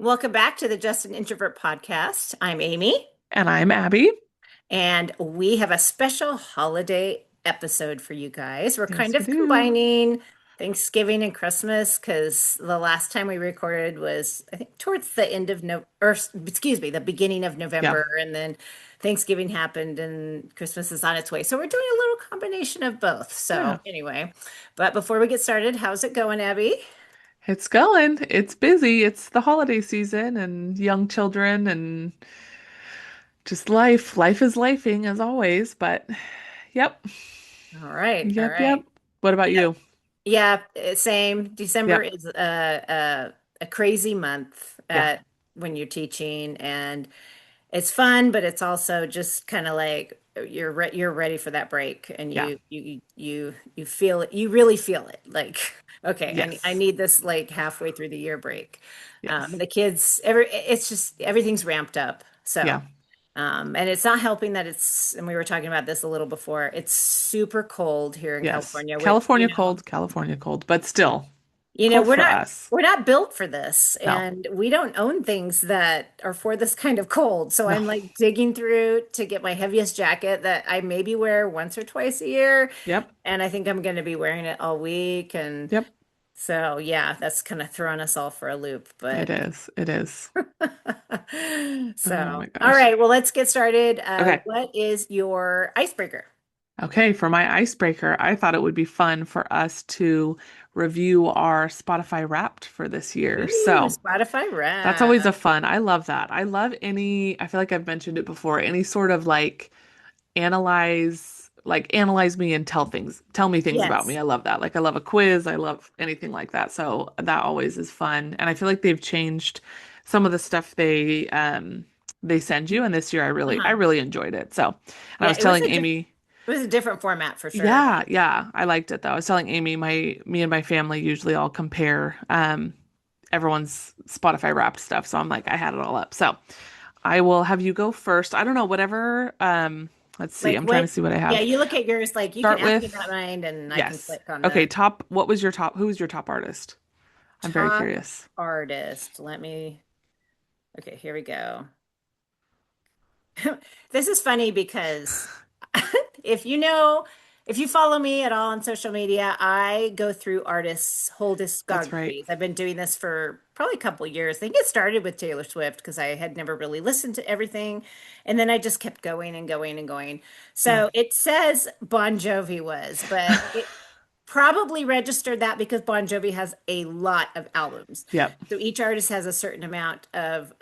Welcome back to the Just an Introvert podcast. I'm Amy, And I'm Abbie. and we have a special holiday episode for you guys. We're kind Yes, we of do. combining Thanksgiving and Christmas because the last time we recorded was, I think, towards the end of no, or excuse me, the beginning of Yeah. November, and then Thanksgiving happened and Christmas is on its way. So we're doing a little combination of both. Yeah. So anyway, but before we get started, how's it going, Abby? It's going. It's busy. It's the holiday season and young children and just life. Life is lifing as always, but yep. All right, all Yep. right. What about you? Yeah, same. December Yep. is a crazy month Yeah. when you're teaching, and it's fun, but it's also just kind of like you're ready for that break, and Yeah. you feel it. You really feel it. Like, okay, I Yes. need this like halfway through the year break. Yes. The kids, it's just everything's ramped up. So. Yeah. And it's not helping that and we were talking about this a little before, it's super cold here in Yes. California, which, California cold, but still cold we're for not us. we're not built for this, No. and we don't own things that are for this kind of cold. So No. I'm like digging through to get my heaviest jacket that I maybe wear once or twice a year, Yep. and I think I'm going to be wearing it all week. And Yep. so yeah, that's kind of throwing us all for a loop. It But is. It is. Oh so my all gosh. right, well, let's get started. Okay. What is your icebreaker? Okay, for my icebreaker, I thought it would be fun for us to review our Spotify Wrapped for this year. Ooh, So Spotify that's always a Wrapped. fun. I love that. I love I feel like I've mentioned it before, any sort of analyze me and tell me things about me. Yes. I love that. Like I love a quiz. I love anything like that. So that always is fun. And I feel like they've changed some of the stuff they send you. And this year I Uh-huh. really enjoyed it. So, and I Yeah, was telling Amy. it was a different format for sure. Yeah, I liked it though. I was telling Amy, me and my family usually all compare everyone's Spotify Wrapped stuff. So I'm like, I had it all up. So I will have you go first. I don't know, whatever. Let's see. Like I'm trying to what? see what I Yeah, have. you look at yours, like you can Start ask me about with mine and I can yes. click on Okay, the top. What was your top? Who was your top artist? I'm very top curious. artist. Okay, here we go. This is funny because if you know, if you follow me at all on social media, I go through artists' whole That's right. discographies. I've been doing this for probably a couple of years. I think it started with Taylor Swift because I had never really listened to everything. And then I just kept going and going and going. Yeah. So it says Bon Jovi was, but it probably registered that because Bon Jovi has a lot of albums. Yep. So each artist has a certain amount of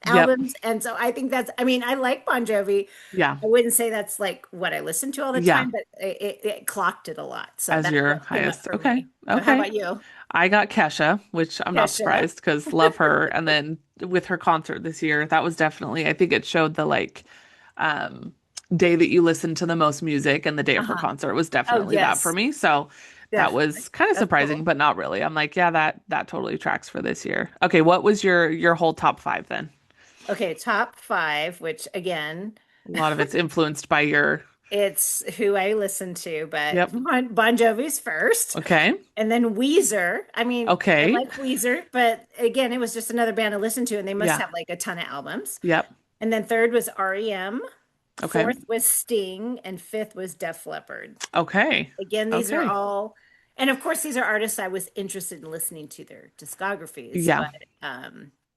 Yep. albums. And so I think I mean, I like Bon Jovi. Yeah. I wouldn't say that's like what I listen to all the Yeah. time, but it clocked it a lot. So As that's your what came up highest. for Okay. me. So how Okay. about you? I got Kesha, which I'm not Kesha. surprised because love her. And then with her concert this year, that was definitely, I think it showed the um day that you listen to the most music and the day of her Uh-huh. concert was Oh, definitely that for yes, me. So that definitely. was kind of That's surprising, cool. but not really. I'm like, yeah, that totally tracks for this year. Okay, what was your whole top five then? Okay, top five, which again, A lot of it's influenced by your. it's who I listen to, but Yep. Bon Jovi's first. Okay. And then Weezer. I mean, I Okay. like Weezer, but again, it was just another band I listened to, and they must Yeah. have like a ton of albums. Yep. And then third was REM, Okay. fourth was Sting, and fifth was Def Leppard. Okay. Again, these are Okay. all, and of course, these are artists I was interested in listening to their discographies, Yeah. but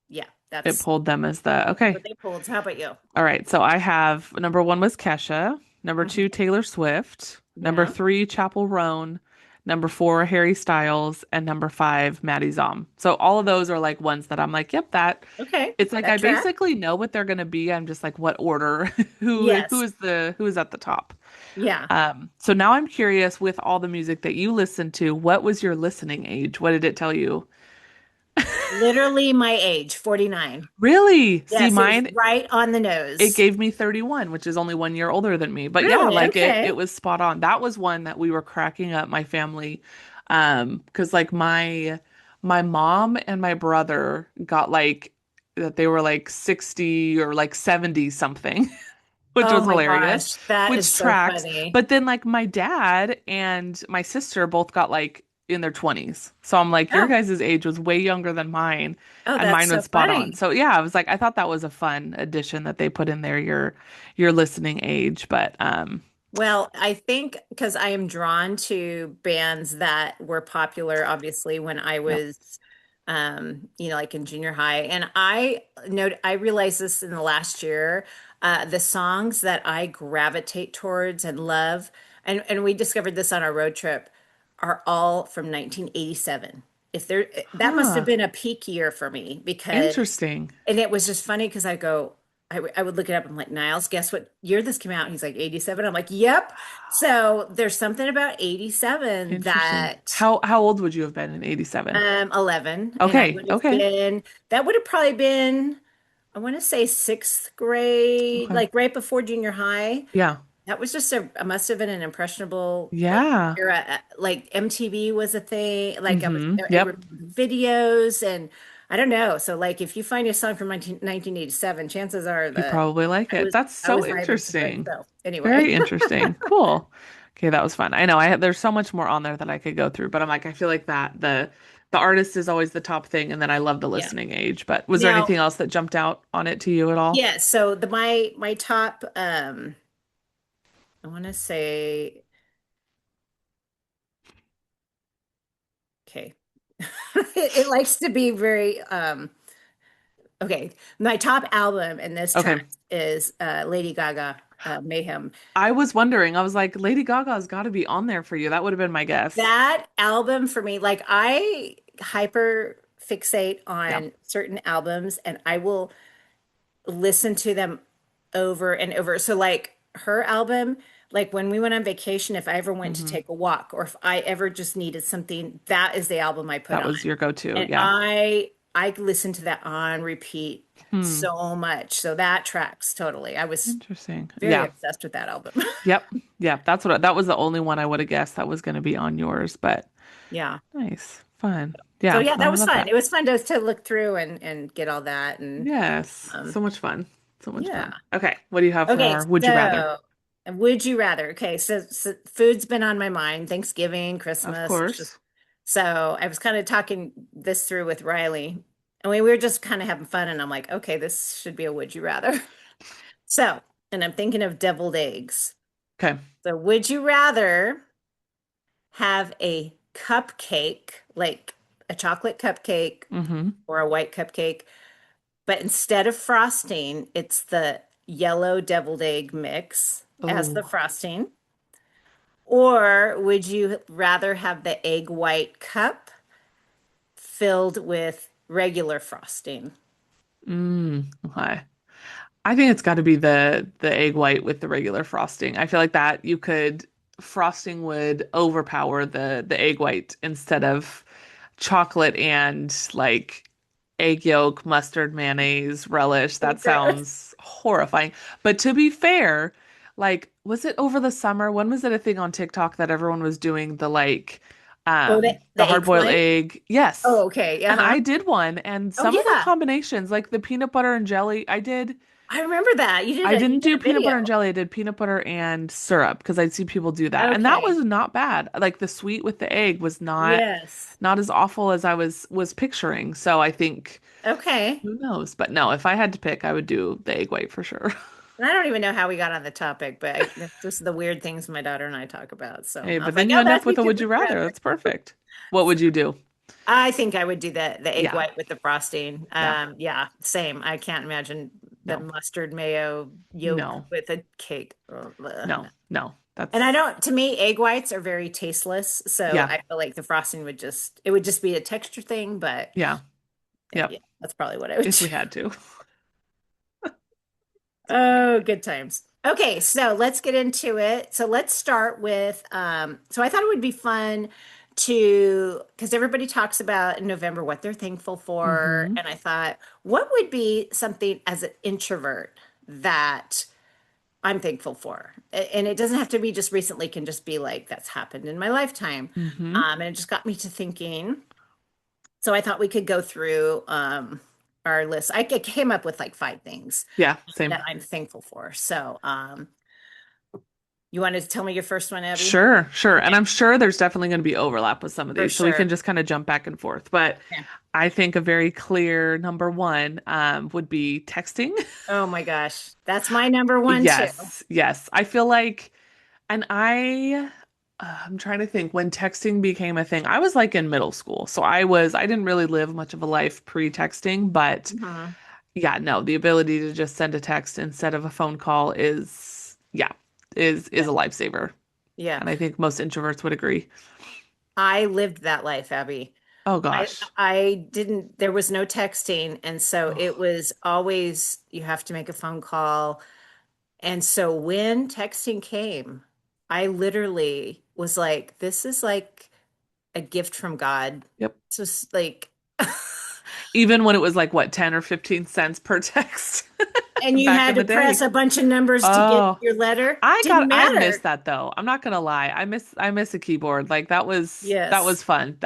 yeah, It that's pulled them as the okay. what they pulled. How about you? All right, so I have number one was Kesha, number two Mhm. Taylor Swift, number Yeah. three Chapel Roan, number four Harry Styles, and number five Maddie Zom. So all of those are like ones that I'm like, yep, that Okay. it's like That I track? basically know what they're gonna be. I'm just like, what order? Who Yes. is who is at the top? Yeah. So now I'm curious with all the music that you listen to, what was your listening age? What did it tell you? Literally my age, 49. Really? See, Yes, it was mine right on the it nose. gave me 31, which is only 1 year older than me. But yeah, Really? like it Okay. was spot on. That was one that we were cracking up my family. Because like my mom and my brother got like that they were like 60 or like 70 something, which Oh was my hilarious, gosh, that is which so tracks. funny. But then like my dad and my sister both got like in their 20s. So I'm like, your Oh, guys' age was way younger than mine, oh, and that's mine so was spot on. funny. So yeah, I was like, I thought that was a fun addition that they put in there, your listening age. But Well, I think because I am drawn to bands that were popular, obviously, when I yep. was, like in junior high. And I realized this in the last year, the songs that I gravitate towards and love, and we discovered this on our road trip, are all from 1987. If there, that must have Huh. been a peak year for me because, Interesting. and it was just funny because I would look it up. I'm like, Niles, guess what year this came out? He's like, 87. I'm like, yep. So there's something about 87 Interesting. that How old would you have been in 87? 11, and Okay, okay. that would have probably been, I want to say sixth grade, Okay. like right before junior high. Yeah. That was just a must have been an impressionable like Yeah. era. Like MTV was a thing. Like Mm-hmm. I Yep. remember videos and I don't know. So like if you find a song from 1987, chances are You that probably like I it. was That's I so was vibing to it. interesting. So anyway. Very interesting. Cool. Okay, that was fun. I know there's so much more on there that I could go through, but I'm like, I feel like that the artist is always the top thing, and then I love the Yeah. listening age. But was there Now, anything else that jumped out on it to you at all? yeah, so my top I want to say okay. It likes to be very okay. My top album in this Okay. track is Lady Gaga, Mayhem. I was wondering, I was like, Lady Gaga's got to be on there for you. That would have been my guess. That album for me, like I hyper fixate Yeah. on certain albums and I will listen to them over and over. So like her album, like when we went on vacation, if I ever went to Hmm. take a walk or if I ever just needed something, that is the album I put That on. was your go-to. And Yeah. I listened to that on repeat Hmm. so much. So that tracks totally. I was Interesting. very Yeah. obsessed with that album. Yep. Yep. That was the only one I would have guessed that was going to be on yours, but Yeah. nice. Fun. So Yeah. yeah, No, that I was love fun. that. It was fun to look through and get all that and Yes. um So much fun. So much yeah. fun. Okay. What do you have for Okay, our would you rather? so would you rather? Okay, so food's been on my mind, Thanksgiving, Of Christmas. It's just course. so I was kind of talking this through with Riley, and we were just kind of having fun, and I'm like, okay, this should be a would you rather. So, and I'm thinking of deviled eggs. Okay. So, would you rather have a cupcake, like a chocolate cupcake Mm-hmm. or a white cupcake, but instead of frosting, it's the yellow deviled egg mix as the Oh. frosting? Or would you rather have the egg white cup filled with regular frosting? Okay. I think it's got to be the egg white with the regular frosting. I feel like that you could frosting would overpower the egg white instead of chocolate and like egg yolk, mustard, mayonnaise, relish. Oh, That gross. sounds horrifying. But to be fair, like was it over the summer? When was it a thing on TikTok that everyone was doing the like Oh, the the egg hard-boiled flake? egg? Yes. Oh, okay. And Uh-huh. I did one, and Oh, some of the yeah. combinations, like the peanut butter and jelly, I remember that. I You didn't did do a peanut butter and video. jelly. I did peanut butter and syrup because I'd see people do that. And that was Okay. not bad. Like the sweet with the egg was Yes. not as awful as I was picturing. So I think Okay. who knows? But no, if I had to pick, I would do the egg white for sure. And I don't even know how we got on the topic, but it's just the weird things my daughter and I talk about. So Hey, I was but like, then you oh, end up that'd be with a good. would you Would you rather. rather? That's perfect. What would you do? I think I would do the egg Yeah. white with the frosting. Yeah. Yeah, same. I can't imagine the No. mustard mayo yolk No. with a cake. No. No. No. And I That's don't, to me, egg whites are very tasteless. So yeah. I feel like the frosting it would just be a texture thing. But Yeah. yeah, Yep. that's probably what I would If do. we had to. Oh, good times. Okay, so let's get into it. So let's start with so I thought it would be fun to because everybody talks about in November what they're thankful for. Mm-hmm. And I thought, what would be something as an introvert that I'm thankful for? And it doesn't have to be just recently, can just be like that's happened in my lifetime. Mm-hmm. And it just got me to thinking. So I thought we could go through our list. Came up with like five things Yeah. Same. that I'm thankful for. So, You wanted to tell me your first one, Abby? Sure, sure. And Okay, I'm sure there's definitely going to be overlap with some of for these, so we can sure. just kind of jump back and forth. But Yeah. I think a very clear number one would be texting. Oh my gosh. That's my number one too. Yes, yes. I feel like, and I'm trying to think when texting became a thing. I was like in middle school, so I didn't really live much of a life pre-texting, but Mhm. yeah, no, the ability to just send a text instead of a phone call yeah, is Yeah. a lifesaver. Yeah. And I think most introverts would agree. I lived that life, Abby. Oh I gosh. I didn't there was no texting, and so it Oh, was always you have to make a phone call. And so when texting came, I literally was like, this is like a gift from God. yep. So it's like Even when it was like what, 10 or 15 cents per text and you back had in to the press day. a bunch of numbers to get Oh, your letter. Didn't I miss matter. that though. I'm not gonna lie. I miss a keyboard. Like that Yes. was fun.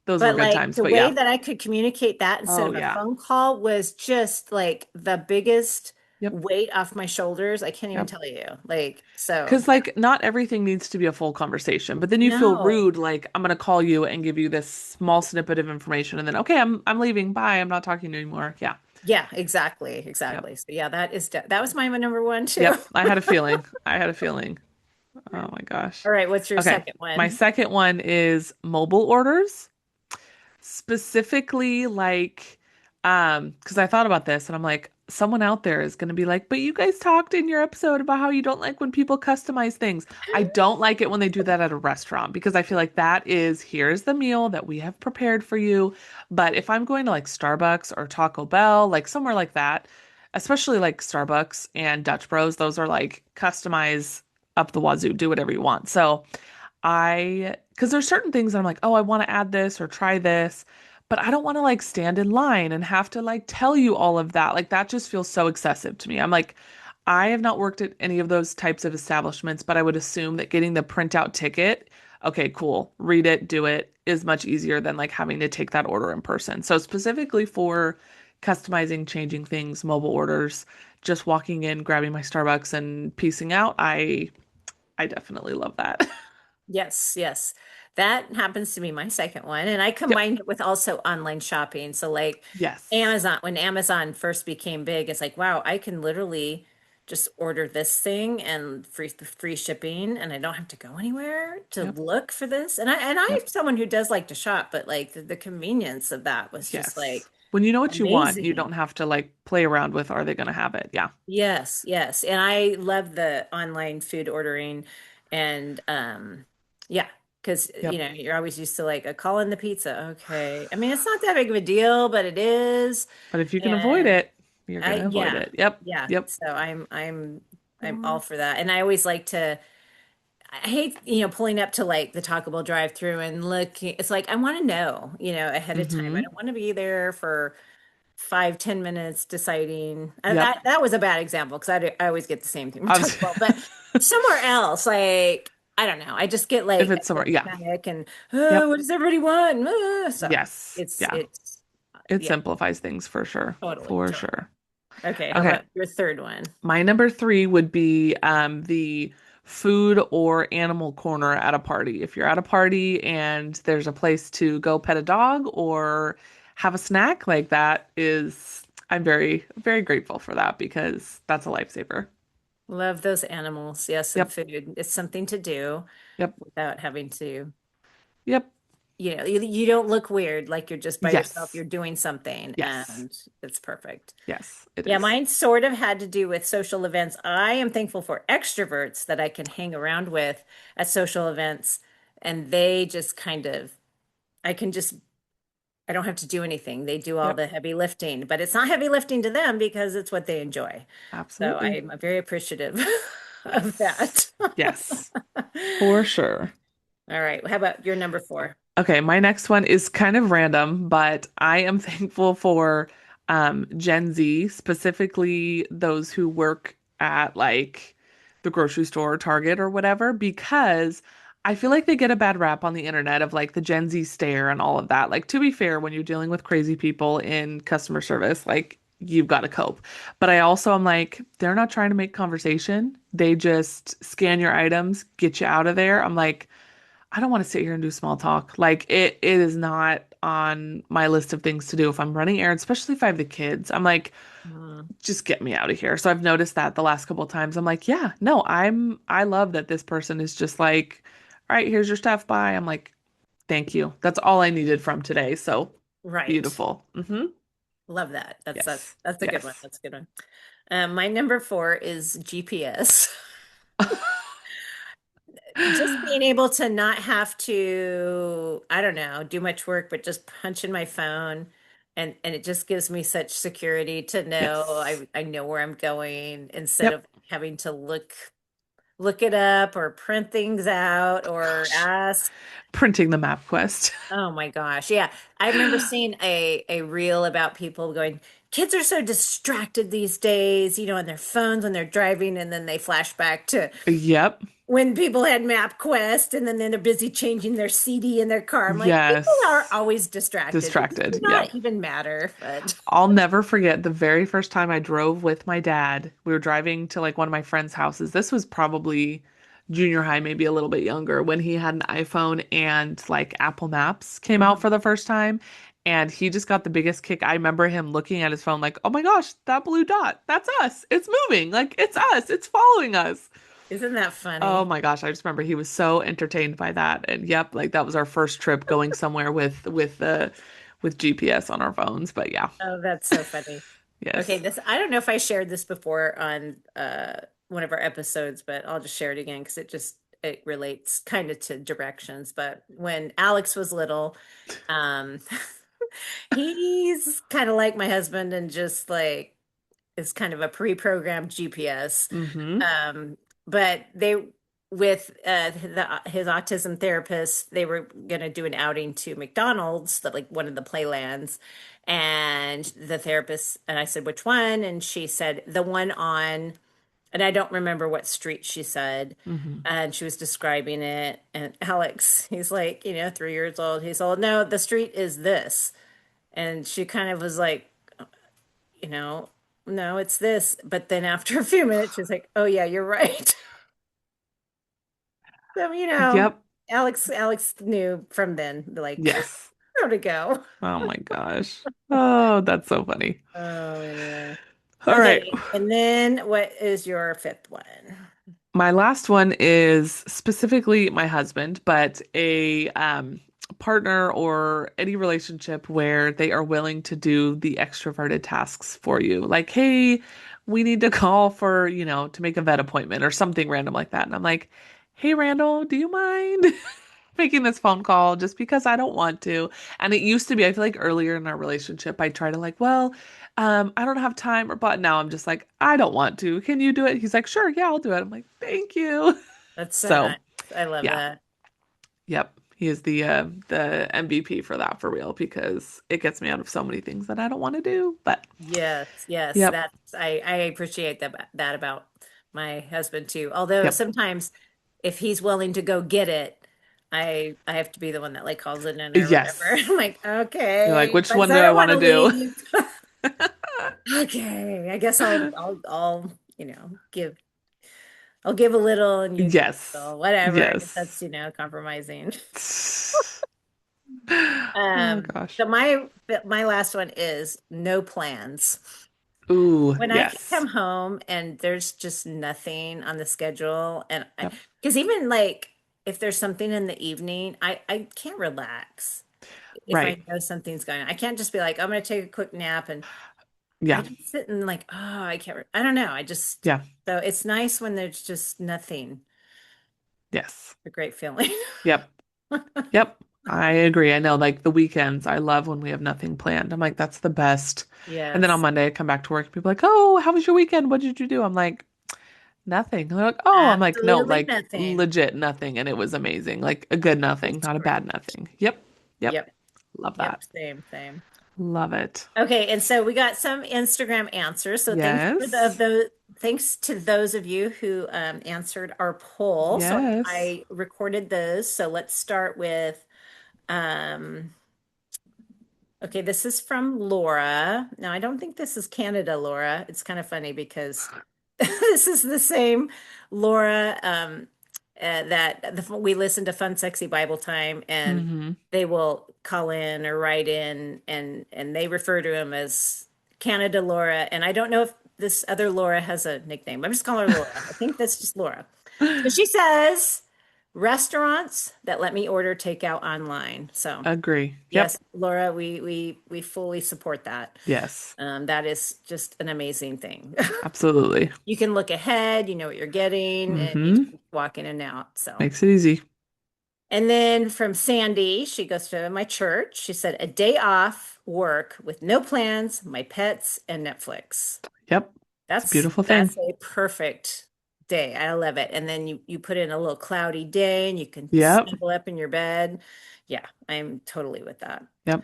Those were But good like times. the But way yeah. that I could communicate that instead Oh of a yeah. phone call was just like the biggest Yep. weight off my shoulders. I can't even Yep. tell you. Like, so Because yeah. like not everything needs to be a full conversation, but then you feel No. rude, like I'm gonna call you and give you this small snippet of information and then okay, I'm leaving. Bye. I'm not talking to you anymore. Yeah. Yeah, exactly. Yep. Exactly. So yeah, that was my number one too. Yep. I had a feeling. I had a feeling. Oh my gosh. All right, what's your Okay. second My one? second one is mobile orders. Specifically like because I thought about this and I'm like someone out there is going to be like, but you guys talked in your episode about how you don't like when people customize things. I don't like it when they do that at a restaurant because I feel like that is here's the meal that we have prepared for you. But if I'm going to like Starbucks or Taco Bell, like somewhere like that, especially like Starbucks and Dutch Bros, those are like customize up the wazoo, do whatever you want. So because there's certain things that I'm like, oh, I want to add this or try this, but I don't want to like stand in line and have to like tell you all of that. Like that just feels so excessive to me. I'm like, I have not worked at any of those types of establishments, but I would assume that getting the printout ticket, okay, cool, read it, do it, is much easier than like having to take that order in person. So specifically for customizing, changing things, mobile orders, just walking in, grabbing my Starbucks and piecing out, I definitely love that. Yes, yes. That happens to be my second one. And I Yep. combined it with also online shopping. So like Yes. Amazon, when Amazon first became big, it's like, wow, I can literally just order this thing and free shipping and I don't have to go anywhere to Yep. look for this. And I'm Yep. someone who does like to shop, but like the convenience of that was just Yes. like When you know what you want, you amazing. don't have to like play around with are they going to have it? Yeah. Yes, yes. And I love the online food ordering and yeah, because Yep. you're always used to like a call in the pizza. Okay. I mean, it's not that big of a deal, but it is. But if you can avoid And it, you're going to avoid yeah. it. Yep. Yeah. Yep. So I'm all For for that. And I always like to I hate, pulling up to like the Taco Bell drive-through and looking. It's like I want to know, ahead of time. I mm-hmm. don't want to be there for 5, 10 minutes deciding. Yep. That was a bad example because I always get the same thing from I was Taco Bell, but somewhere else, like I don't know, I just get if like it's somewhere. a Yeah. panic and Yep. what does everybody want? So Yes. Yeah. it's It yeah, simplifies things for sure. totally, For totally. sure. Okay, how Okay. about your third one? My number three would be the food or animal corner at a party. If you're at a party and there's a place to go pet a dog or have a snack, like that is, I'm very, very grateful for that because that's a lifesaver. Love those animals. Yes, and Yep. food. It's something to do Yep. without having to, Yep. you don't look weird like you're just by yourself. Yes. You're doing something, Yes. and it's perfect. Yes, it Yeah, is. mine sort of had to do with social events. I am thankful for extroverts that I can hang around with at social events, and they just kind of, I can just, I don't have to do anything. They do all Yep. the heavy lifting, but it's not heavy lifting to them because it's what they enjoy. So Absolutely. I'm very appreciative of Yes. that. Yes, for sure. All right, how about your number four? Okay, my next one is kind of random, but I am thankful for Gen Z, specifically those who work at like the grocery store, Target, or whatever, because I feel like they get a bad rap on the internet of like the Gen Z stare and all of that. Like, to be fair, when you're dealing with crazy people in customer service, like you've got to cope. But I also am like, they're not trying to make conversation. They just scan your items, get you out of there. I'm like, I don't want to sit here and do small talk. Like it is not on my list of things to do if I'm running errands, especially if I have the kids. I'm like, Mhm. just get me out of here. So I've noticed that the last couple of times. I'm like, yeah, no, I love that this person is just like, all right, here's your stuff. Bye. I'm like, thank you. That's all I needed from today. So Right. beautiful. Love that. Yes. That's a good one. Yes. That's a good one. My number four is GPS. Just being able to not have to, I don't know, do much work, but just punch in my phone, and it just gives me such security to know Yes. I know where I'm going instead Yep. of having to look it up or print things out or Gosh. ask. Printing the map quest. Oh my gosh. Yeah. I remember seeing a reel about people going, kids are so distracted these days, on their phones when they're driving, and then they flash back to Yep. when people had MapQuest, and then they're busy changing their CD in their car. I'm like, people are Yes. always distracted. It does Distracted. not Yep. even matter, but I'll never forget the very first time I drove with my dad. We were driving to like one of my friend's houses. This was probably junior high, maybe a little bit younger, when he had an iPhone and like Apple Maps came out Mhm. for the first time. And he just got the biggest kick. I remember him looking at his phone like, oh my gosh, that blue dot, that's us. It's moving. Like it's us. It's following us. Isn't that Oh funny? my gosh, I just remember he was so entertained by that. And yep, like that was our first trip going somewhere with GPS on our phones. But yeah. Oh, that's so funny. Okay, Yes. this I don't know if I shared this before on one of our episodes, but I'll just share it again because it relates kind of to directions. But when Alex was little, um he's kind of like my husband and just like is kind of a pre-programmed GPS. Mm-hmm. Um, but they with his autism therapist, they were gonna do an outing to McDonald's, like one of the playlands. And the therapist and I said, which one? And she said, the one on, and I don't remember what street she said. Mm-hmm. And she was describing it. And Alex, he's like, 3 years old. He's all, no, the street is this. And she kind of was like, you know, no, it's this. But then after a few minutes, she's like, oh, yeah, you're right. So, Yep. Alex knew from then, like, Yes. where to go. Oh my gosh. Oh, that's so funny. Oh, anyway. All right. Okay. And then what is your fifth one? My last one is specifically my husband, but a partner or any relationship where they are willing to do the extroverted tasks for you. Like, hey, we need to call for, to make a vet appointment or something random like that. And I'm like, hey, Randall, do you mind making this phone call just because I don't want to? And it used to be, I feel like earlier in our relationship, I try to like, well, I don't have time or but now I'm just like, I don't want to. Can you do it? He's like, sure, yeah, I'll do it. I'm like, thank you. That's so So nice. I love yeah, that. yep. He is the MVP for that for real because it gets me out of so many things that I don't want to do. But Yes, yes, yep, I appreciate that about my husband too. Although yep, sometimes if he's willing to go get it, I have to be the one that like calls it in or whatever. yes. I'm like, You're like, okay, which but one I do I don't want want to to do? leave. Okay, I guess I'll I'll give a little and you give a Yes, little, whatever. I guess that's, yes. compromising. Oh Um, gosh. so my last one is no plans. Ooh, When I can yes. come home and there's just nothing on the schedule, and Yep. because even like if there's something in the evening, I can't relax if Right. I know something's going on. I can't just be like, I'm gonna take a quick nap, and I Yeah. just sit and like, oh, I can't. I don't know. Yeah. So it's nice when there's just nothing. Yes. A great feeling. Yep. Yep. I agree. I know, like the weekends, I love when we have nothing planned. I'm like, that's the best. And then on Yes, Monday, I come back to work, people are like, oh, how was your weekend? What did you do? I'm like, nothing. And they're like, oh, I'm like, no, absolutely like nothing. legit nothing. And it was amazing. Like a good nothing, That's not a bad great. nothing. Yep. Yep. Yep, Love yep, that. same, same. Love it. Okay, and so we got some Instagram answers. So Yes. thanks to those of you who answered our poll. So Yes. I recorded those. So let's start with um Okay, this is from Laura. Now, I don't think this is Canada, Laura. It's kind of funny because this is the same Laura we listen to Fun Sexy Bible Time, and Hmm. they will call in or write in, and they refer to him as Canada Laura. And I don't know if this other Laura has a nickname. I'm just calling her Laura. I think that's just Laura. So she says restaurants that let me order takeout online. So. Agree. Yes, Yep. Laura, we fully support that. Yes. That is just an amazing thing. Absolutely. You can look ahead, you know what you're getting, and you Hmm. just walk in and out. So, Makes it easy. and then from Sandy, she goes to my church. She said, a day off work with no plans, my pets, and Netflix. Yep. It's a That's beautiful thing. that's a perfect day. I love it. And then you put in a little cloudy day, and you can Yep. snuggle up in your bed. Yeah, I'm totally with that. Yep.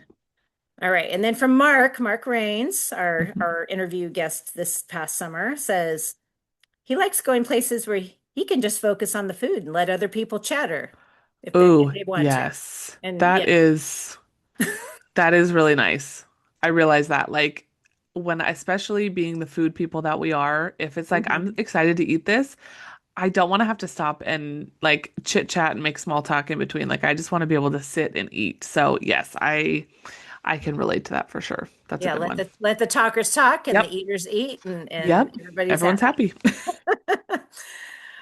All right. And then from Mark Rains, our Mhm. our interview guest this past summer, says he likes going places where he can just focus on the food and let other people chatter if Oh, they want to. yes. And yeah. That is really nice. I realize that. Like when especially being the food people that we are, if it's like I'm Mhm. excited to eat this, I don't want to have to stop and like chit chat and make small talk in between. Like I just want to be able to sit and eat. So yes, I can relate to that for sure. That's a Yeah, good let one. the talkers talk and the Yep. eaters eat and Yep. everybody's Everyone's happy. happy.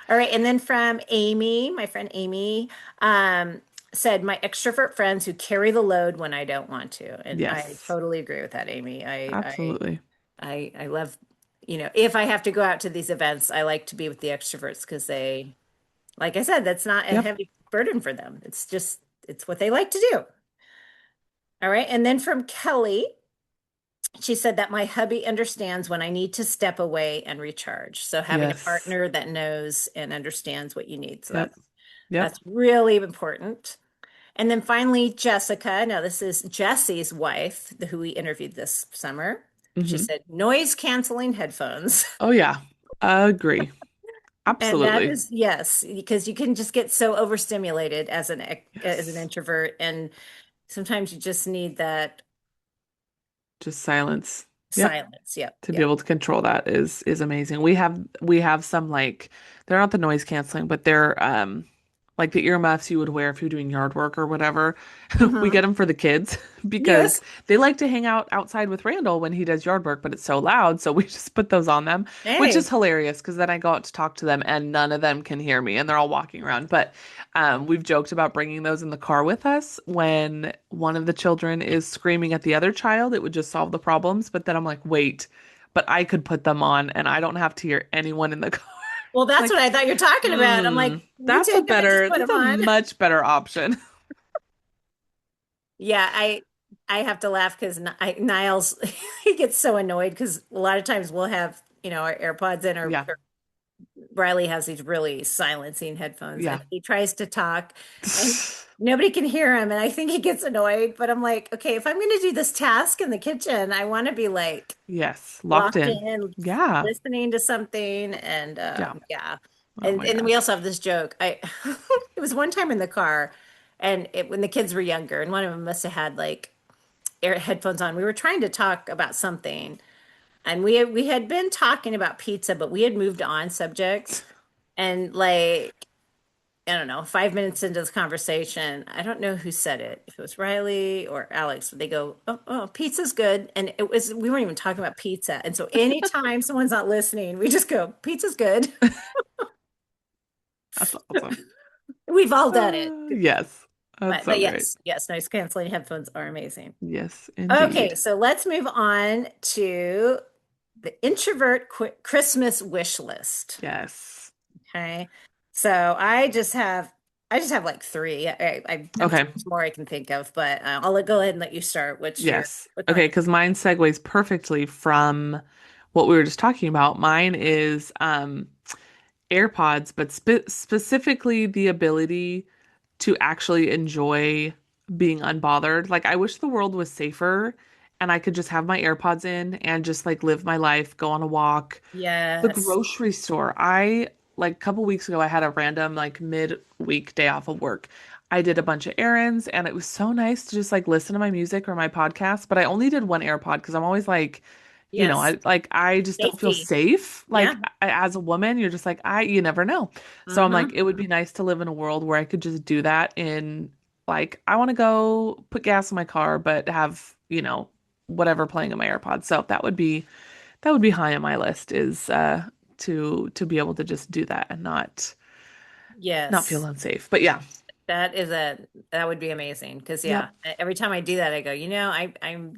All right. And then from Amy, my friend Amy, um, said my extrovert friends who carry the load when I don't want to. And I Yes. totally agree with that, Amy. Absolutely. I love, if I have to go out to these events, I like to be with the extroverts because they, like I said, that's not a Yep. heavy burden for them. It's what they like to do. All right. And then from Kelly, she said that my hubby understands when I need to step away and recharge. So having a Yes. partner that knows and understands what you need. So Yep. that's Yep. really important. And then finally, Jessica. Now, this is Jesse's wife, who we interviewed this summer. She Hmm. said noise canceling headphones. Oh yeah. Agree. And that Absolutely. is, yes, because you can just get so overstimulated as an Yes. introvert, and sometimes you just need that Just silence. Yep. silence. Yep, To be yep. able to control that is amazing. We have some like they're not the noise canceling, but they're like the earmuffs you would wear if you're doing yard work or whatever. We Hmm. get them for the kids because Yes. they like to hang out outside with Randall when he does yard work, but it's so loud, so we just put those on them, which is Hey. hilarious because then I go out to talk to them and none of them can hear me and they're all walking around. But we've joked about bringing those in the car with us when one of the children is screaming at the other child. It would just solve the problems. But then I'm like, wait, but I could put them on and I don't have to hear anyone in the car. Well, that's what Like, I thought you're talking about. I'm like, we take them and just put that's them a on. much better option. Yeah, I have to laugh because Niles he gets so annoyed because a lot of times we'll have our AirPods in Yeah. or Riley has these really silencing headphones and Yeah. he tries to talk and nobody can hear him. And I think he gets annoyed, but I'm like, okay, if I'm going to do this task in the kitchen, I want to be like Yes. Locked locked in. in, Yeah. listening to something. And Yeah. yeah. Oh And my then we gosh. also have this joke. It was one time in the car and when the kids were younger and one of them must have had like air headphones on. We were trying to talk about something and we had been talking about pizza, but we had moved on subjects. And like, I don't know, 5 minutes into this conversation, I don't know who said it, if it was Riley or Alex, but they go, oh, pizza's good. And we weren't even talking about pizza. And so anytime someone's not listening, we just go, pizza's good. That's awesome. We've all done it. Yes. That's But so great. yes, noise canceling headphones are amazing. Yes, Okay, indeed. so let's move on to the introvert Christmas wish list. Yes. Okay. So I just have like three. I have so Okay. much more I can think of, but I'll go ahead and let you start. Yes. What's on Okay, your because mine segues perfectly from what we were just talking about. Mine is AirPods, but specifically the ability to actually enjoy being unbothered. Like, I wish the world was safer and I could just have my AirPods in and just like live my life, go on a walk. The Yes. grocery store. I like a couple weeks ago, I had a random like mid-week day off of work. I did a bunch of errands and it was so nice to just like listen to my music or my podcast, but I only did one AirPod because I'm always like, Yes. I just don't feel Safety. safe. Yeah. Like as a woman, you're just like, you never know. So I'm like, Mm-hmm. it would be nice to live in a world where I could just do that in like, I want to go put gas in my car, but have, whatever playing in my AirPods. So that would be high on my list is to be able to just do that and not feel Yes. unsafe. But yeah. That would be amazing because yeah, Yep. every time I do that, I go, I'm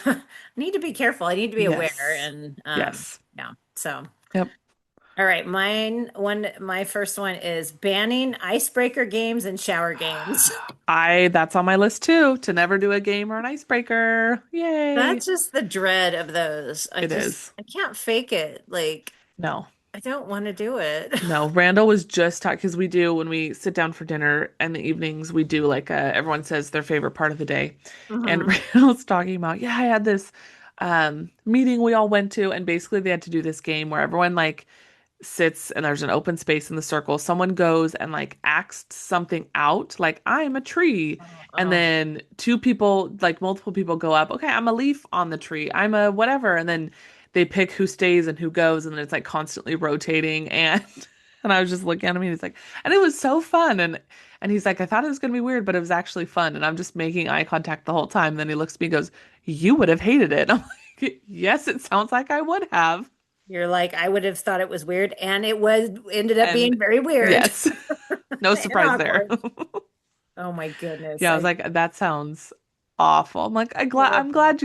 I need to be careful. I need to be aware Yes. and Yes. yeah. So Yep. all right, my first one is banning icebreaker games and shower games. That's on my list too, to never do a game or an icebreaker. Yay. That's just the dread of those. It is. I can't fake it. Like No. I don't want to do it. No, Randall was just talking because we do when we sit down for dinner in the evenings, we do like everyone says their favorite part of the day. And hmm Randall's talking about, yeah, I had this meeting we all went to, and basically they had to do this game where everyone like sits and there's an open space in the circle. Someone goes and like acts something out, like I'm a tree. And Oh, then two people, like multiple people go up, okay, I'm a leaf on the tree. I'm a whatever. And then they pick who stays and who goes. And then it's like constantly rotating. And and I was just looking at him and he's like, and it was so fun. And he's like, I thought it was gonna be weird, but it was actually fun. And I'm just making eye contact the whole time. And then he looks at me and goes, you would have hated it. I'm like, yes, it sounds like I would have. you're like, I would have thought it was weird, and it was ended up And being very weird yes, no and surprise there. awkward. Oh my goodness. Yeah, I was like, that sounds awful. I'm like, I'm Horrible. glad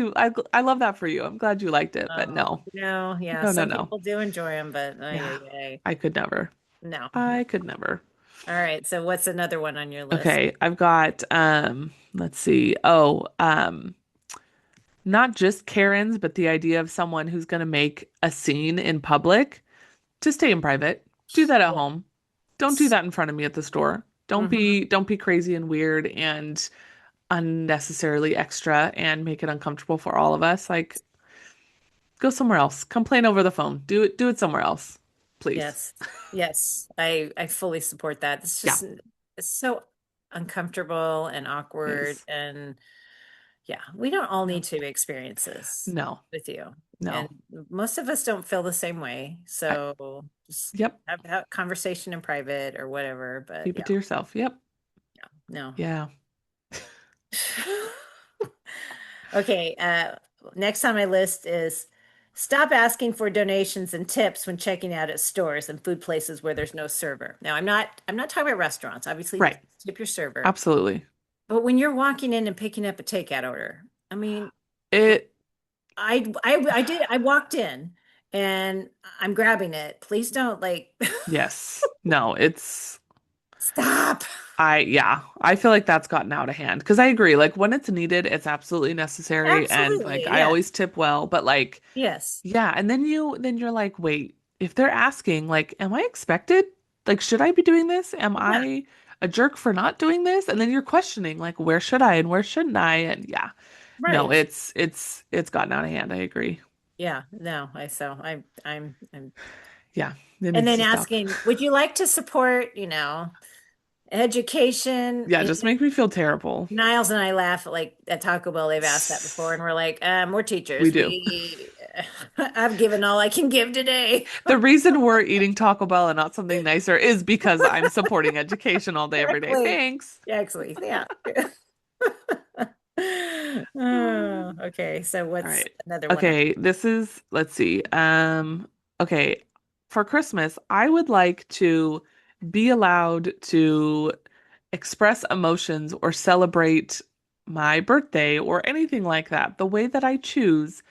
I love that for you. I'm glad you liked it, but Oh, no, yeah, no, no, some no. people do enjoy them, but Yeah, ay. I could never. No, no. I could never. All right, so what's another one on your list? Okay, I've got let's see. Oh, not just Karens, but the idea of someone who's gonna make a scene in public to stay in private. Do that at home. Don't do Yes. that in front of me at the store. Don't hmm be don't be crazy and weird and unnecessarily extra and make it uncomfortable for all of us. Like, go somewhere else. Complain over the phone. Do it somewhere else, please. Yes. Yes. I fully support that. Yeah, It's so uncomfortable and it awkward is. and yeah, we don't all Yep. need to experience this No, with you. And no. most of us don't feel the same way. I, So just yep. have a conversation in private or whatever. But Keep it yeah, to yourself. Yep. no. Yeah. Okay, next on my list is stop asking for donations and tips when checking out at stores and food places where there's no server. Now, I'm not talking about restaurants. Obviously, Right. tip your server. Absolutely. But when you're walking in and picking up a takeout order, I mean, It, I walked in and I'm grabbing it. Please don't like yes. No, stop. yeah, I feel like that's gotten out of hand because I agree. Like, when it's needed, it's absolutely necessary. And like, Absolutely. I Yes. always tip well, but like, Yes. yeah, and then you're like, wait, if they're asking, like, am I expected? Like, should I be doing this? Am Yeah. I a jerk for not doing this? And then you're questioning, like, where should I and where shouldn't I? And yeah, no, Right. it's gotten out of hand. I agree. Yeah. No, I'm Yeah, it and needs then to stop. asking, would you like to support, education? Yeah, just make me feel terrible. Niles and I laugh like at Taco Bell, they've asked that before, and we're like, we're We teachers. do. I've given all I can give today. The reason we're eating Taco Bell and not something nicer is because I'm supporting education all day, every day. Exactly. Thanks. Actually, yeah. Oh, All okay. So what's right. another one? Okay, let's see. Okay, for Christmas, I would like to be allowed to express emotions or celebrate my birthday or anything like that the way that I choose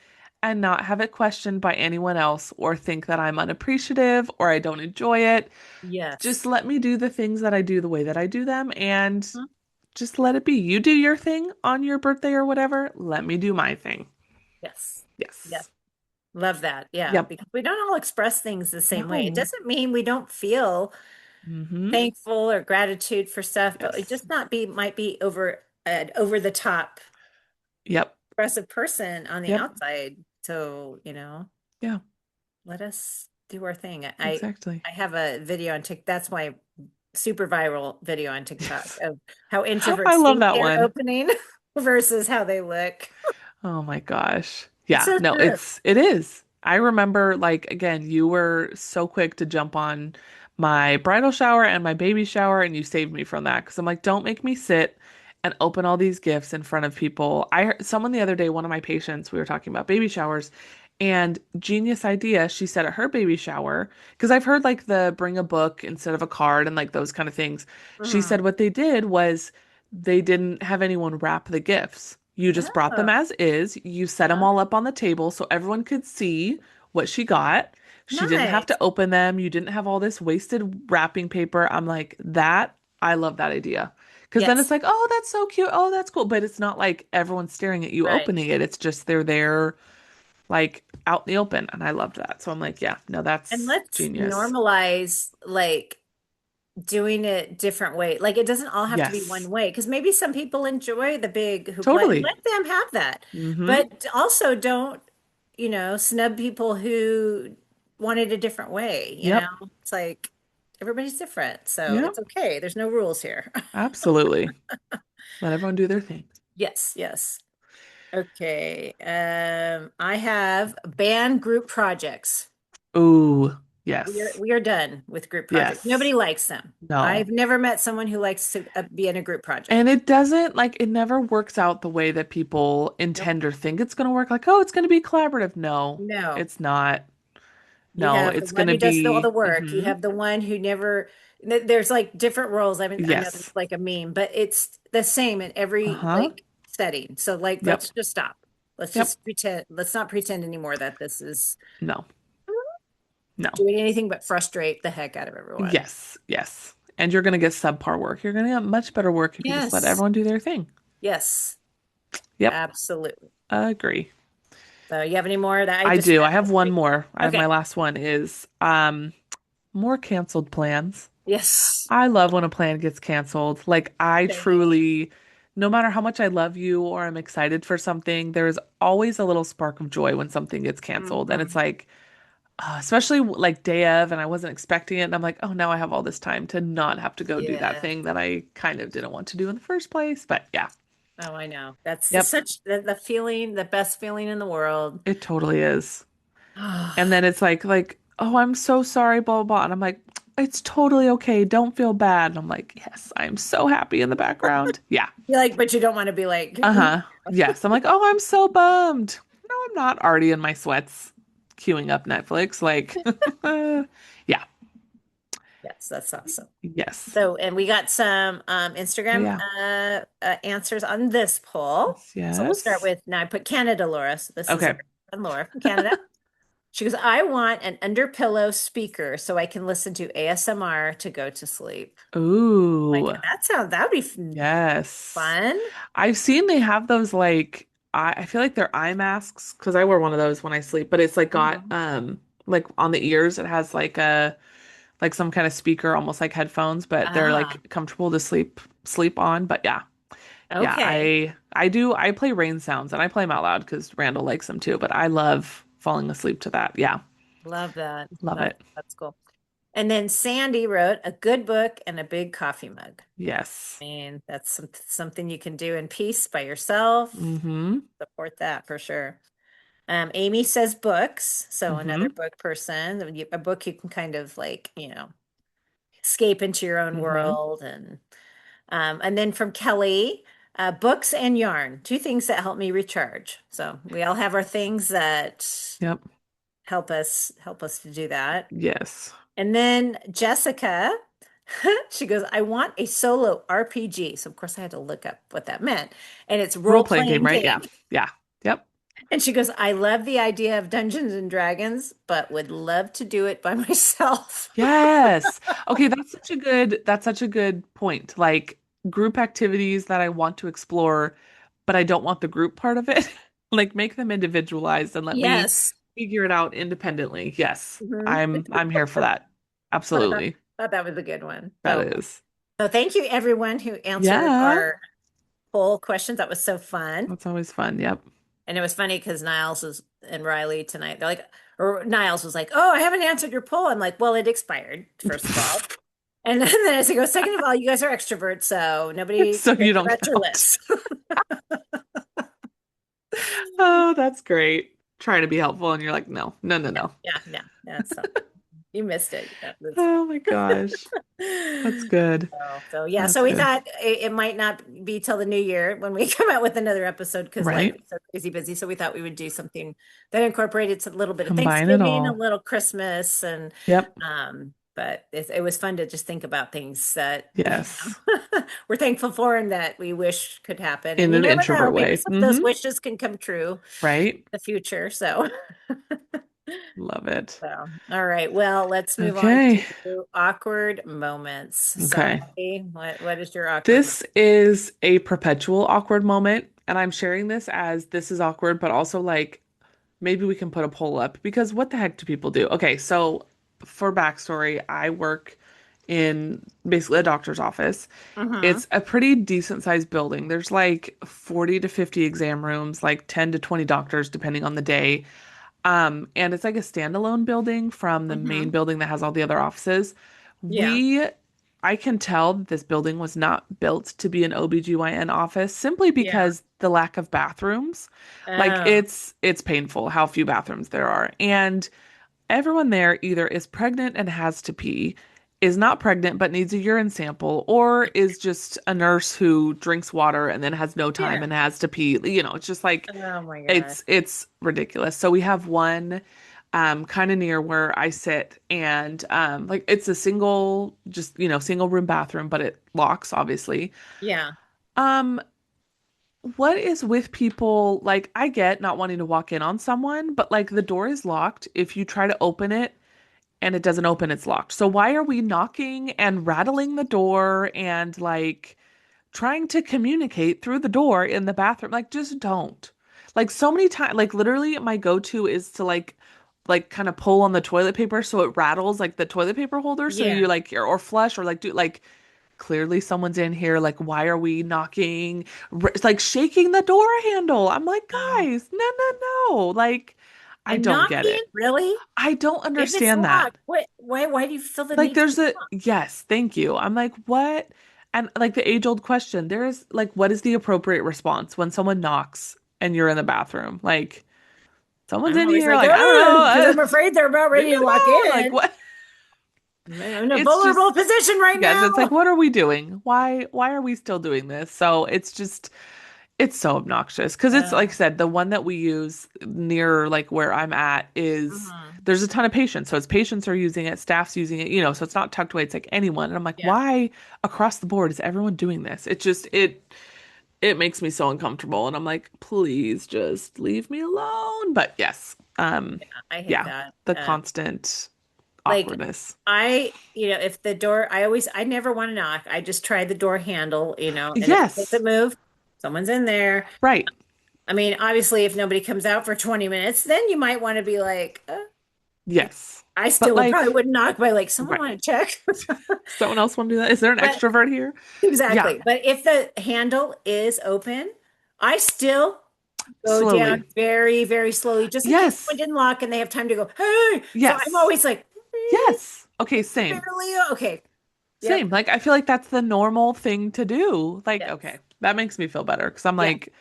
and not have it questioned by anyone else or think that I'm unappreciative or I don't enjoy it. Just Yes. let me do the things that I do the way that I do them and just let it be. You do your thing on your birthday or whatever. Let me do my thing. Yes. Yes. Yes. Love that. Yeah. Yep. Because we don't all express things the same way. It No. doesn't mean we don't feel Mm-hmm. thankful or gratitude for stuff, but it Yes. just not be might be over the top Yep. expressive person on the Yep. outside. So, Yeah. let us do our thing. Exactly. I have a video on TikTok. That's why super viral video on TikTok of how I introverts love think that they're one. opening versus how they look. Oh my gosh. It's Yeah, so no, true. it is. I remember like again, you were so quick to jump on my bridal shower and my baby shower and you saved me from that because I'm like, don't make me sit and open all these gifts in front of people. I heard someone the other day, one of my patients, we were talking about baby showers and genius idea, she said at her baby shower, because I've heard like the bring a book instead of a card and like those kind of things. She said Mhm. what they did was they didn't have anyone wrap the gifts. You just brought them Oh, as is. You set them uh-huh. all up on the table so everyone could see what she got. She didn't have to Nice. open them. You didn't have all this wasted wrapping paper. I'm like, that, I love that idea. Because then it's Yes. like, oh, that's so cute. Oh, that's cool. But it's not like everyone's staring at you Right. opening it. It's just they're there, like out in the open. And I loved that. So I'm like, yeah, no, And that's let's genius. normalize like doing it different way. Like it doesn't all have to be Yes, one way because maybe some people enjoy the big hoopla and totally. let them have that. Mm-hmm. But also don't, snub people who wanted a different way, you know? Yep. It's like everybody's different, so Yep. it's okay. There's no rules here. Absolutely. Let everyone do their thing. Yes, yes. Okay. I have band group projects. Ooh, We are yes. we are done with group projects. Nobody Yes. likes them. No. I've never met someone who likes to be in a group And project. it doesn't like it never works out the way that people Nope. intend or think it's going to work. Like, oh, it's going to be collaborative. No, No. it's not. You No, have the it's going one to who does all the be, work. You have the one who never, there's like different roles. I mean, I know yes. it's like a meme, but it's the same in every Uh-huh. like setting. So like, Yep. let's just stop. Let's Yep. just pretend. Let's not pretend anymore that this is No. No. doing anything but frustrate the heck out of everyone. Yes. Yes. And you're going to get subpar work. You're going to get much better work if you just let Yes. everyone do their thing. Yes. Yep. Absolutely. Agree. So you have any more that I I just do. read I have those one three? more. I have my Okay. last one is more canceled plans. Yes. I love when a plan gets canceled. Like, I Same. truly, no matter how much I love you or I'm excited for something, there's always a little spark of joy when something gets canceled. And it's Mhm. like, especially like day of, and I wasn't expecting it. And I'm like, oh, now I have all this time to not have to go do that Yeah. thing that I kind of didn't want to do in the first place. But yeah, Oh, I know. That's yep, such the feeling, the best feeling in the world. it totally is. And then it's like, oh, I'm so sorry, blah, blah, blah. And I'm like, it's totally okay. Don't feel bad. And I'm like, yes, I'm so happy in the background. Yeah. You like, but you don't want to be like, Uh-huh. Yes. I'm like, oh, I'm so bummed. No, I'm not already in my sweats queuing up Netflix. Like, yeah. yes, that's awesome. Yes. So, and we got some Oh, Instagram yeah. answers on this poll. Yes. So we'll start Yes. with now I put Canada, Laura. So this is our Okay. friend Laura from Canada. She goes, I want an under pillow speaker so I can listen to ASMR to go to sleep. Like Ooh. that would be Yes. fun. I've seen they have those like I feel like they're eye masks because I wear one of those when I sleep, but it's like got Mhm. like on the ears it has like a like some kind of speaker almost like headphones, but they're Ah, like comfortable to sleep on. But yeah. Yeah, okay. I play rain sounds and I play them out loud because Randall likes them too, but I love falling asleep to that. Yeah, Love that. love it. That's cool. And then Sandy wrote a good book and a big coffee mug. Yes. I mean, that's something you can do in peace by yourself. Mm-hmm. Support that for sure. Amy says books, so another Mm-hmm. book person, a book you can kind of like, escape into your own Mm-hmm. world and then from Kelly, books and yarn, two things that help me recharge. So we all have our things that Yep. help us to do that. Yes. And then Jessica, she goes, I want a solo RPG. So of course I had to look up what that meant. And it's Role-playing game, role-playing right? Yeah. game. Yeah. Yep. And she goes, I love the idea of Dungeons and Dragons, but would love to do it by myself. Yes. Okay, that's such a good point. Like group activities that I want to explore, but I don't want the group part of it. Like make them individualized and let me Yes. figure it out independently. Yes. Mhm. I'm here for that. Absolutely. Thought that was a good one. That is. So thank you everyone who answered Yeah. our poll questions. That was so fun. That's always fun. Yep. And it was funny because Niles was and Riley tonight. They're like, or Niles was like, "Oh, I haven't answered your poll." I'm like, "Well, it expired, first of all." And then as I go, second of all, you guys are extroverts, so nobody So cares you don't about your count. lists. Oh, that's great. Trying to be helpful, and you're like, no, no, no, no. Yeah, no, that's you missed it. Yeah, that's Oh my gosh. That's fine. good. So yeah, That's so we good. thought it might not be till the new year when we come out with another episode because life Right? is so crazy busy. So we thought we would do something that incorporated a little bit of Combine it Thanksgiving, a all. little Christmas, and Yep. but it was fun to just think about things that Yes. we're thankful for and that we wish could happen. And In you an never know, introvert maybe way. some of those Hmm. wishes can come true in Right? the future. So. Love it. So, all right. Well, let's move on Okay. to awkward moments. So, Okay. Abbie, what is your awkward moment? This is a perpetual awkward moment. And I'm sharing this as this is awkward, but also like maybe we can put a poll up because what the heck do people do? Okay, so for backstory, I work in basically a doctor's office. Mm-hmm. It's a pretty decent sized building. There's like 40 to 50 exam rooms, like 10 to 20 doctors, depending on the day. And it's like a standalone building from the main Mm-hmm. building that has all the other offices. Yeah. We, I can tell that this building was not built to be an OBGYN office simply Yeah. because the lack of bathrooms. Like Oh, it's painful how few bathrooms there are. And everyone there either is pregnant and has to pee, is not pregnant but needs a urine sample, or is just a nurse who drinks water and then has no time yeah. and has to pee. It's just like Oh my gosh. it's ridiculous. So we have one kind of near where I sit and like it's a single just single room bathroom but it locks obviously. Yeah. Um what is with people like I get not wanting to walk in on someone but like the door is locked if you try to open it and it doesn't open, it's locked. So why are we knocking and rattling the door and like trying to communicate through the door in the bathroom? Like just don't. Like so many times, like literally my go-to is to like kind of pull on the toilet paper so it rattles like the toilet paper holder. So Yeah. you like or flush or like do like clearly someone's in here. Like why are we knocking? It's like shaking the door handle. I'm like, Um, guys, no, no, no. Like I and don't get knocking, it. really? I don't If it's understand that. locked, why do you feel the Like need to there's a knock? yes, thank you. I'm like, what? And like the age-old question, there is like, what is the appropriate response when someone knocks and you're in the bathroom? Like, someone's I'm in always here, like, like, I don't know, because I'm afraid they're about leave ready me to walk alone. Like, in. what? I'm in a It's vulnerable just, position right yes, now. it's like, what are we doing? Why are we still doing this? So it's just, it's so obnoxious because it's like I said, the one that we use near like where I'm at is Mhm. there's a ton of patients. So it's patients are using it, staff's using it, so it's not tucked away. It's like anyone. And I'm like, Yeah. why across the board is everyone doing this? It makes me so uncomfortable. And I'm like, please just leave me alone. But yes, I hate yeah, that. the constant Like awkwardness. if the door, I never want to knock. I just try the door handle, and if it Yes, doesn't move, someone's in there. right. I mean, obviously, if nobody comes out for 20 minutes, then you might want to be like, Yes. I But still would like, probably wouldn't knock, but like, someone right. want to check. Someone else want to do that? Is there an But extrovert here? Yeah, exactly. But if the handle is open, I still go down slowly. very, very slowly, just in case someone Yes. didn't lock and they have time to go, hey. So I'm Yes. always like, Yes. Okay, same. barely. Okay. Yep. Same. Like I feel like that's the normal thing to do. Like, Yes. okay, that makes me feel better because I'm Yeah. like,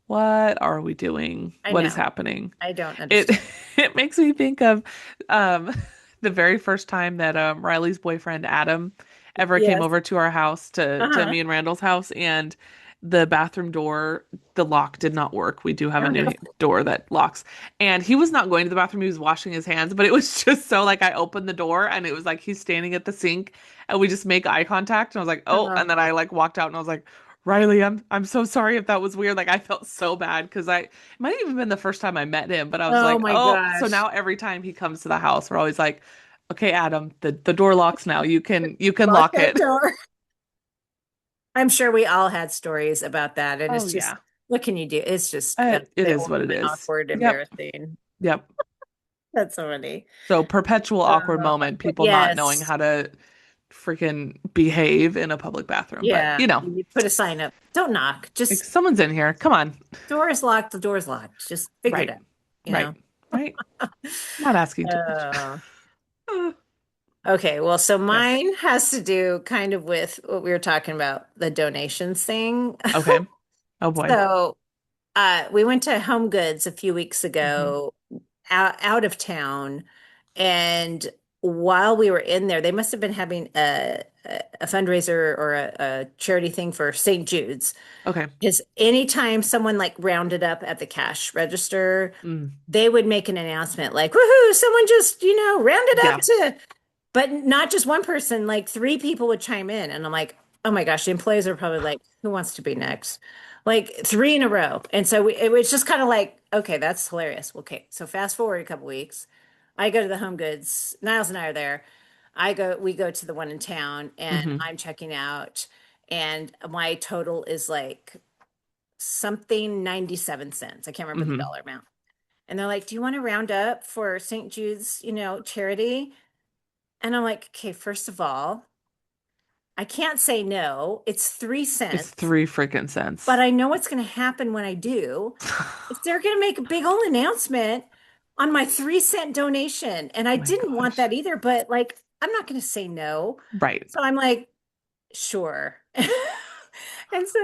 what are we doing? I What is know. happening? I don't It understand. it makes me think of um the very first time that Riley's boyfriend Adam ever came Yes. over to our house to Uh-huh. me and Randall's house and the bathroom door, the lock did not work. We do have a Oh new no. door that locks. And he was not going to the bathroom, he was washing his hands, but it was just so like I opened the door and it was like he's standing at the sink and we just make eye contact and I was like, "Oh," and then I Oh, like walked out and I was like, Riley, I'm so sorry if that was weird. Like I felt so bad because it might have even been the first time I met him, but I was oh like, my oh, so gosh. now every time he comes to the house, we're always like, okay, Adam, the door locks now. You can Lock lock that it. door. I'm sure we all had stories about that. And Oh it's just, yeah. what can you do? It's just It the is what it ultimate is. awkward, Yep. embarrassing. Yep. That's so funny. So perpetual awkward moment, people not knowing Yes. how to freaking behave in a public bathroom. But Yeah. You put a sign up. Don't knock. like Just someone's in here. Come on. door is locked. The door is locked. Just figure it Right. out, you Right. know? Right. Not asking too much. Uh, Okay, well, so Okay. mine has to do kind of with what we were talking about, the donations thing. Okay. Oh boy. So, we went to Home Goods a few weeks Hmm. ago, out of town, and while we were in there, they must have been having a fundraiser or a charity thing for St. Jude's. Okay. Because anytime someone like rounded up at the cash register, Mm. they would make an announcement like, "Woohoo! Someone just, rounded up Yeah. to," but not just one person, like three people would chime in. And I'm like, oh my gosh, the employees are probably like, who wants to be next? Like three in a row. And so it was just kind of like, okay, that's hilarious. Okay. So fast forward a couple weeks. I go to the Home Goods. Niles and I are there. We go to the one in town and Hmm. I'm checking out. And my total is like something 97 cents. I can't remember the Hmm. dollar amount. And they're like, do you want to round up for St. Jude's, charity? And I'm like, okay, first of all, I can't say no. It's three It's cents, 3 freaking cents. but I know what's going to happen when I do. Is they're going to make a big old announcement on my 3 cent donation. And I My didn't want gosh. that either, but like, I'm not going to say no. Right. So I'm like, sure. And so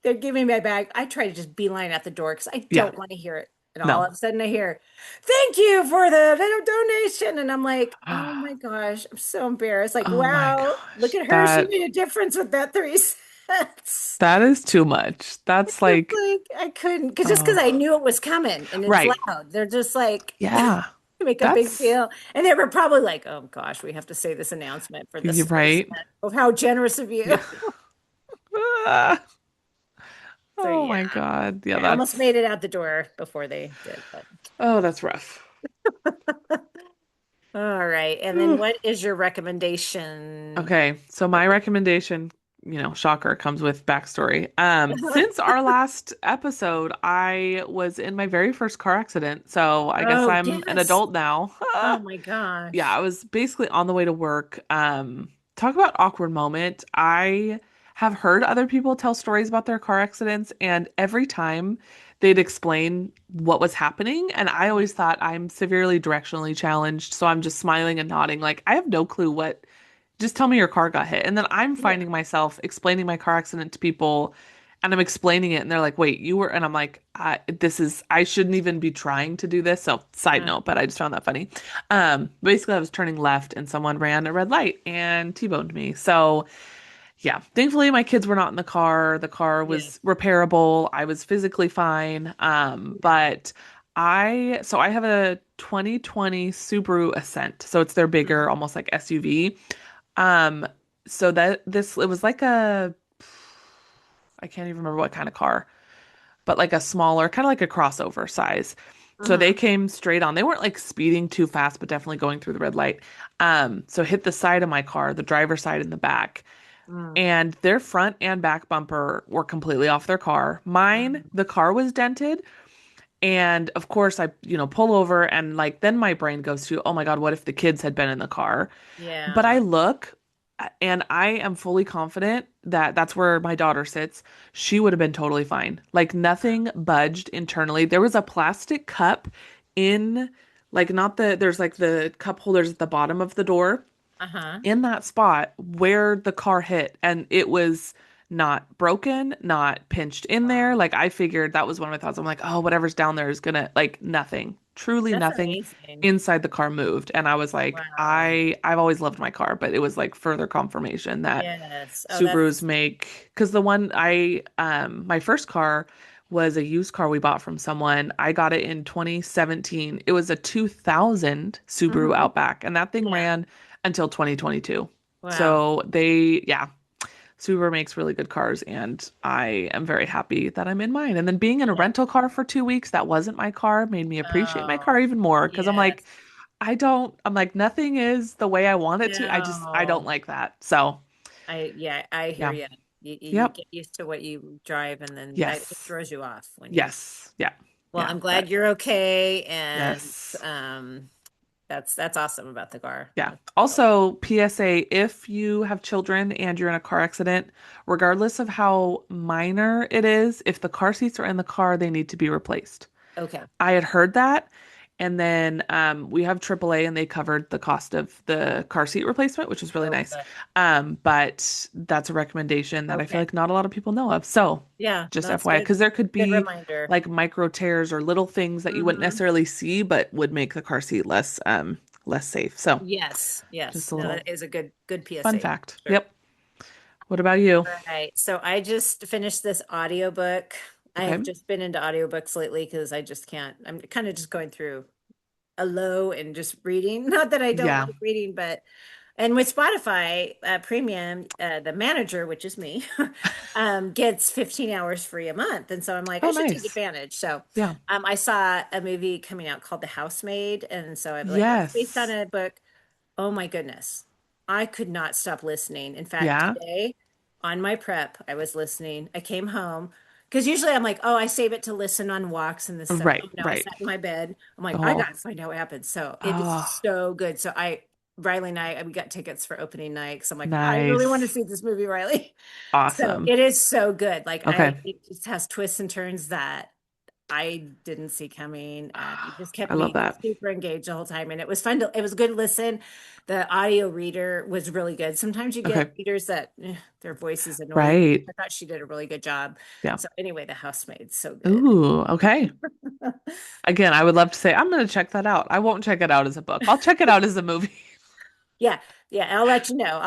they're giving me my bag, I try to just beeline at the door because I Yeah. don't want to hear it. And all No. of a sudden I hear, thank you for the donation. And I'm like, oh my gosh, I'm so embarrassed. Like, Oh my wow, look gosh. at her. She That made a difference with that 3 cents. that is too much. That's It's like, like I couldn't because just because I oh, knew it was coming and it's right. loud. They're just like Yeah. make a big That's deal. And they were probably like, oh gosh, we have to say this announcement for this you're 3 cent. right. Oh, how generous of you. Yeah. Ah. So Oh yeah. my God. Yeah, I almost that's made it out the door before they did, but oh, that's rough. all right. And then what is your recommendation? Okay, so my recommendation, shocker, comes with backstory. Since our last episode, I was in my very first car accident, so I guess Oh, I'm an yes. adult now. Oh my Yeah, I gosh. was basically on the way to work. Talk about awkward moment. I have heard other people tell stories about their car accidents, and every time they'd explain what was happening, and I always thought I'm severely directionally challenged, so I'm just smiling and nodding, like I have no clue what. Just tell me your car got hit. And then I'm Yeah. finding myself explaining my car accident to people and I'm explaining it and they're like, wait, you were, and I'm like, I shouldn't even be trying to do this. So side Uh, note, but I just found that funny. Basically I was turning left and someone ran a red light and T-boned me. So yeah, thankfully my kids were not in the car. The car yeah. was repairable. I was physically fine. Yeah. But I have a 2020 Subaru Ascent. So it's their bigger, Mhm. almost like SUV. Um, so that this it was like I can't even remember what kind of car, but like a smaller, kind of like a crossover size. So they Mhm. came straight on. They weren't like speeding too fast, but definitely going through the red light. So hit the side of my car, the driver's side in the back, Mhm. and their front and back bumper were completely off their car. Mine, Mhm. the car was dented, and of course I pull over and like then my brain goes to, oh my God, what if the kids had been in the car? But I Yeah. look and I am fully confident that that's where my daughter sits. She would have been totally fine. Like nothing budged internally. There was a plastic cup in, like, not there's like the cup holders at the bottom of the door Uh-huh. in that spot where the car hit, and it was not broken, not pinched in there. Wow. Like I figured that was one of my thoughts. I'm like, oh, whatever's down there is gonna like nothing, truly That's nothing amazing. inside the car moved. And I was like, Wow. I've always loved my car, but it was like further confirmation that Yes. Oh, Subarus that's make, because the one my first car was a used car we bought from someone. I got it in 2017. It was a 2000 Subaru hmm Outback, and that thing Yeah. ran until 2022. Wow. So yeah, Subaru makes really good cars, and I am very happy that I'm in mine. And then being in a Yeah. rental car for 2 weeks that wasn't my car made me appreciate my car Oh, even more because yes. I'm like, nothing is the way I want it to. I don't No. like that. So I hear yeah. you. You Yep. get used to what you drive and then that it Yes. throws you off when you. Yes. Yeah. Well, Yeah. I'm glad But you're okay and yes. that's awesome about the car. Yeah. That's really Also, PSA, if you have children and you're in a car accident, regardless of how minor it is, if the car seats are in the car, they need to be replaced. okay. I had heard that, And then we have AAA and they covered the cost of the car seat replacement, which is really Oh, nice. good. But that's a recommendation that I feel Okay. like not a lot of people know of. So Yeah, just that's FYI, good. because there could Good be reminder. like micro tears or little things that you wouldn't Hmm. necessarily see, but would make the car seat less safe. So Yes, just yes. a No, little that is a good fun PSA. fact. Sure. Yep. What about you? All right. So I just finished this audiobook. I have Okay. just been into audiobooks lately because I just can't. I'm kind of just going through a low and just reading. Not that I don't Yeah. like reading, but and with Spotify Premium, the manager, which is me, gets 15 hours free a month. And so I'm like, I Oh, should take nice. advantage. So Yeah. I saw a movie coming out called The Housemaid. And so I'm like, oh, it's based on Yes. a book. Oh my goodness. I could not stop listening. In fact, Yeah. today on my prep, I was listening. I came home because usually I'm like, oh, I save it to listen on walks and this stuff. Oh Right. no, I Right. sat in my bed. I'm like, I Oh. gotta find out what happens. So it Oh, is so good. So Riley and I, we got tickets for opening night because I'm like, I really want to nice. see this movie, Riley. So Awesome. it is so good. Like Okay. it just has twists and turns that I didn't see coming, and it just kept I love me that. super engaged the whole time. And it was fun it was a good listen. The audio reader was really good. Sometimes you get Okay. readers that their voice is annoying. Right. I thought she did a really good job. Yeah. So anyway, The Housemaid's so good. Ooh, okay. Again, I would love to say I'm going to check that out. I won't check it out as a book. I'll check it out as a movie. Yeah, yeah. I'll let you know.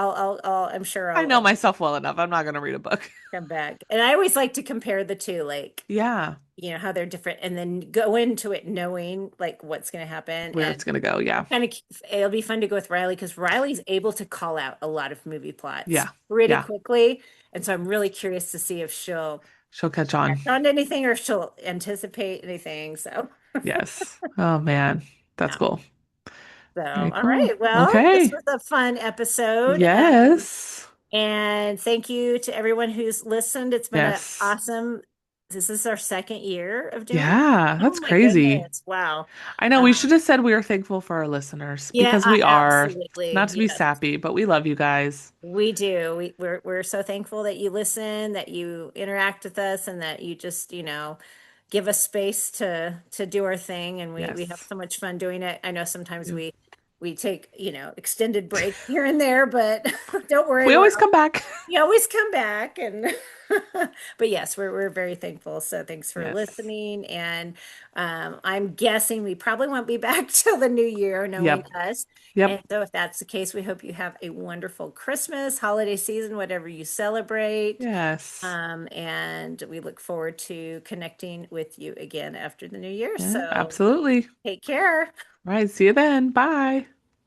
I'm sure I I'll know myself well enough. I'm not going to read a book. come back. And I always like to compare the two, like Yeah. how they're different, and then go into it knowing like what's going to happen. Where And it's going to go. Yeah. kind of it'll be fun to go with Riley because Riley's able to call out a lot of movie plots Yeah. pretty Yeah. quickly. And so I'm really curious to see if she'll She'll catch on. catch on to anything or if she'll anticipate anything. So Yes. Oh man. That's yeah. cool. So Very all cool. right. Well, this Okay. was a fun episode. Yes. And thank you to everyone who's listened. It's been an Yes. awesome. This is our second year of doing it. Yeah. Oh That's my crazy. goodness. Wow. I know we Um, should have said we are thankful for our listeners yeah, because we are, absolutely. not to be Yes. sappy, but we love you guys. We do. We're so thankful that you listen, that you interact with us, and that you just, give us space to do our thing. And we have Yes. so much fun doing it. I know sometimes Yeah. we take, extended breaks here and there, but don't worry, We always come back. you always come back and but yes, we're very thankful. So thanks for Yes. listening. And I'm guessing we probably won't be back till the new year, knowing Yep. us. And Yep. so if that's the case, we hope you have a wonderful Christmas, holiday season, whatever you celebrate. Yes. And we look forward to connecting with you again after the new year. Yeah, So absolutely. take care. All right. See you then. Bye.